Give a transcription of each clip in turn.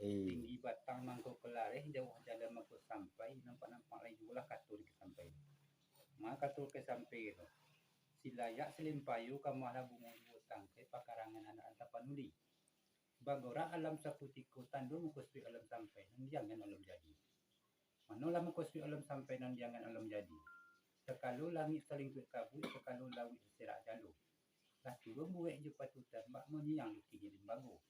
Tinggi batang mangkuk kelareh jauh jalan mangkuk sampai nampak-nampak lagi juga lah katul ke sampai. Katul ke sampai itu. Silayak selimpayu kamalah bunga dua tangkai pakarangan anak anta panuli. Bagora alam saputiko tandul mukuspi alam sampai nandiangan alam jadi. Manolah mukuspi alam sampai nandiangan alam jadi. Sekalu langit saling kabut, sekalu lawit serak jalu. Lah turun buek je patutan mak menyiang luki jadi bago.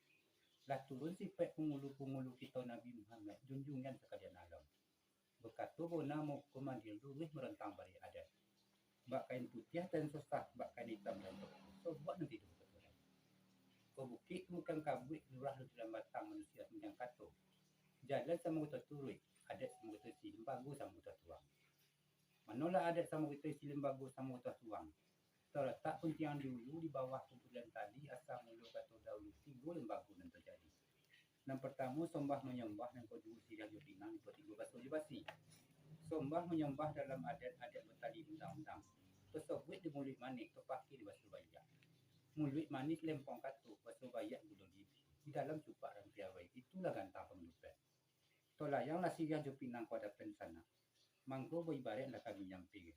Lah turun sipek pengulu-pengulu kita Nabi Muhammad junjungan sekalian alam. Berkatu bona mau komandil dulu merentang bari adat. Bak kain putih dan susah, bak kain hitam dan putih. So buat nanti dulu betul. Kau bukit bukan kabut lurah dalam batang manusia yang katu. Jalan sama kita turun, adat sama kita silim bagus sama kita tuang. Manolah adat sama kita silim bagus sama kita tuang. Terletak puntiang dulu di bawah kumpulan tali asal mulu kata dahulu tiga lembaga yang terjadi. Yang pertama sembah menyembah yang kedua tidak jodinang yang ketiga basi. Sembah menyembah dalam adat-adat bertali undang-undang. Tersebut di mulut manik terpakai di basuh bayak. Mulut manik lempong katu basuh bayak bunuh di dalam cupak dan piawai. Itulah gantang pemenupan. Tolayang nasi yang jopinang pada pensana. Mangko beribaratlah kami nyampi.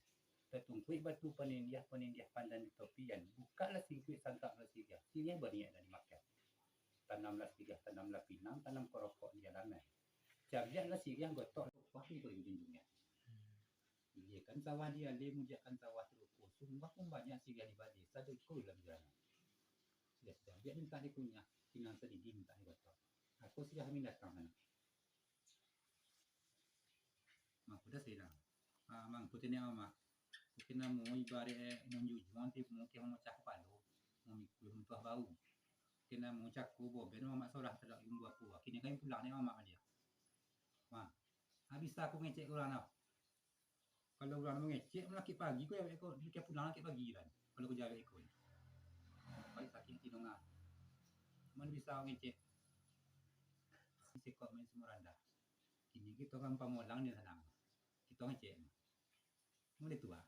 Tertungkuit batu penindiah pandan di topian. Bukalah singkuit santap lasiga. Sini berniat dan dimakan. Tanamlah siga, tanamlah pinang, tanam korokok di halaman. Jabiatlah siga gotok pasti itu junjungnya. Iya kan sawah dia le mujakan sawah terukur. Sumpah pun banyak siga di balik. Satu ikut dalam jalan. Sudah biar minta dikunyah. Pinang sedih minta digotok. Aku sudah minat datang sana. Mak udah sih dah. Mang putihnya mama. Kena mau ibarat menjujuan nanti mungkin mau cak palu mau mikul muntah bau kena mau cak kubo ben mama sorah tidak ilmu aku kini kan pulang ni mama dia habis aku ngecek ulang tau kalau ulang mau ngecek laki pagi ko ya ko dia pulang laki pagi kan kalau aku jaga ikut baik sakit tidongan mana bisa ngecek sikap main semua rendah kini kita kan pamolang di sana kita ngecek mulai tua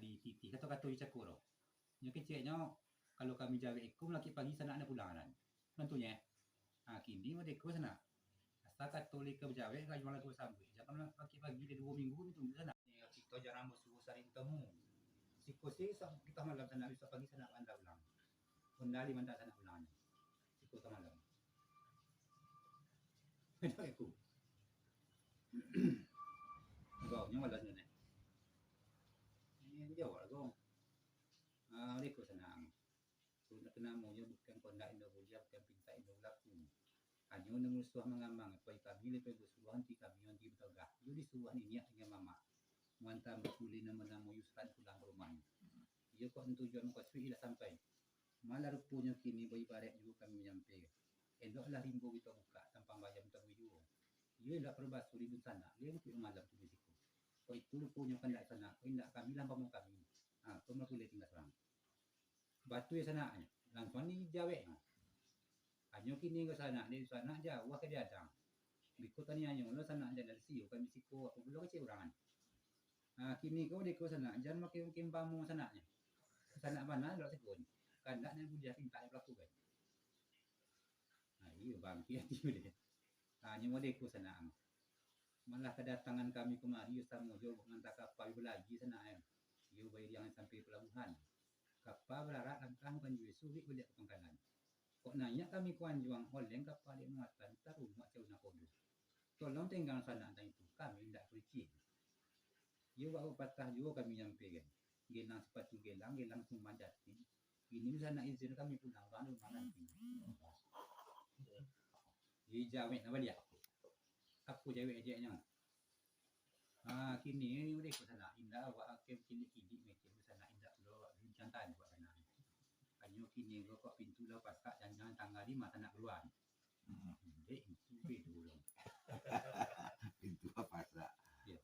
di titi kata-kata di cakuro. Yang kecilnya kalau kami jaga ikut laki pagi sana ada pulangan. Tentunya. Kini mereka sana. Asal katolik ke jaga kalau malah tu sampai. Jangan laki pagi di 2 minggu itu tunggu sana. Kita jarang bersuruh saling temu. Sikosi kita malam sana bisa pagi sana anda ulang. Kundali manda sana ulangan. Sikota malam. Itu aku. Gawnya malah sana. Ini jauh lah gong. Mereka senang. Sudah kena maunya bukan kondak Indo Bulia, bukan pinta Indo laku. Hanya nang suah mengamang, pai kami lepai bersuruhan ti kami yang di betagah. Jadi suruhan ini dengan mama. Mantam berkuli nama nama Yusran pulang ke rumah. Ia kok tujuan kau sudah sampai. Malah rupanya kini bayi barek juga kami menyampai. Eloklah rimbo kita buka tanpa bayar kita juga. Ia tak perbasuh di sana. Dia untuk malam tu risiko. Kau itu rupanya pendak sana. Kau indak kami lampau kami. Kau nak boleh tinggal serang. Batu ya sana langsung ni jawe hanya kini ke sana di sana jauh ke dia datang biko tani hanya lo sana ada dari siu kan bisiko aku belum kecil orangan kini kau di ke sana jangan makin pamu sana nya sana mana lo sekon kan nak yang budia tinta pelaku kan iya bang kia dia hanya mau di ke sana malah kedatangan kami kemari sama jauh ngantar kapal belagi sana iya bayar yang sampai pelabuhan kapal berlarak langkah bukan juga sulit boleh ke pangkalan. Kok nanya kami kuan juang oleng kapal dia muatan taruh mak jauh nak kodoh. Tolong tinggal sana dan itu kami tidak pergi. Dia bawa patah juga kami nyampe kan. Gelang sepatu gelang semua jati. Ini sana izin kami pulang lalu mana nanti. Dia jawab apa dia? Aku jawab dia nya. Kini udah ke sana indah awak kem cilik-cilik macam sana indah lo jantan buat sana. Hanya kini kok pintu lah pasak jangan tanggal 5 tak nak keluar. Itu dulu. Pintu apa pasak? Ya.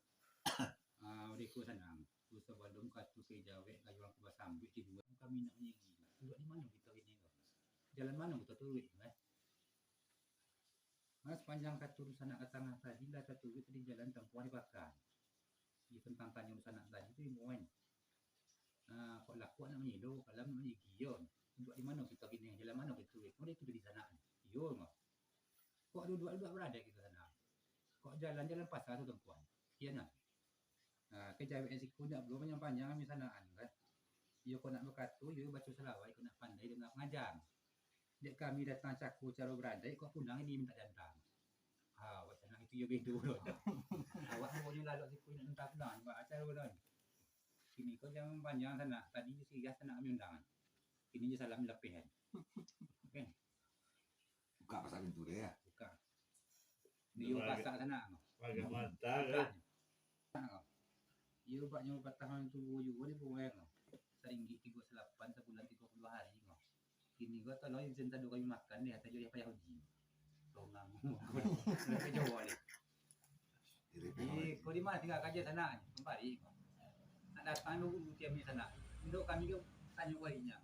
Udah ke sana. Tu sebelum katu ke Jawa kayu orang ke Sambil di dua kami nak pergi. Duduk di mana kita ini? Jalan mana kita turun sepanjang katu sana ke tengah tadi lah katu di jalan tempuh dibakar. Di tentang tanya sana tadi tu moen. Kok laku nak menyido kalau nak gion. Duduk di mana kita gini? Jalan mana kita turun? Kita di sana. Yo mah. Kok dua-dua berada gitu sana. Kok jalan-jalan pasar tu tuan. Sekian lah. Nah, ke cewek sikunya belum panjang kami sanaan kan. Yo kau nak berkatu, yo baca selawat, kau nak pandai dengan mengajar. Dek kami datang caku cara berandai, kau pulang ini minta jantang. Wacana itu yo bedo loh. Awak mau lalu sikunya entah pulang, acara bulan. Kini kau jangan panjang sana. Tadi si gas sana kami undangan. Kini je salam lepihan. Okey. Buka pasar pintu dia ya. Buka. Dia pasak sana. Agak mata kan. Iya baknya batahan tubuh juga di buang. Seringgit 38 sebulan 30 hari ngoh. Kini gua tolong izin tadi kami makan dia tadi dia payah uji. Tongang. Ke Jawa ni. Kau di mana tinggal kerja sana? Kembali. Nak datang dulu tiap ni sana. Untuk kami ke tanya warinya.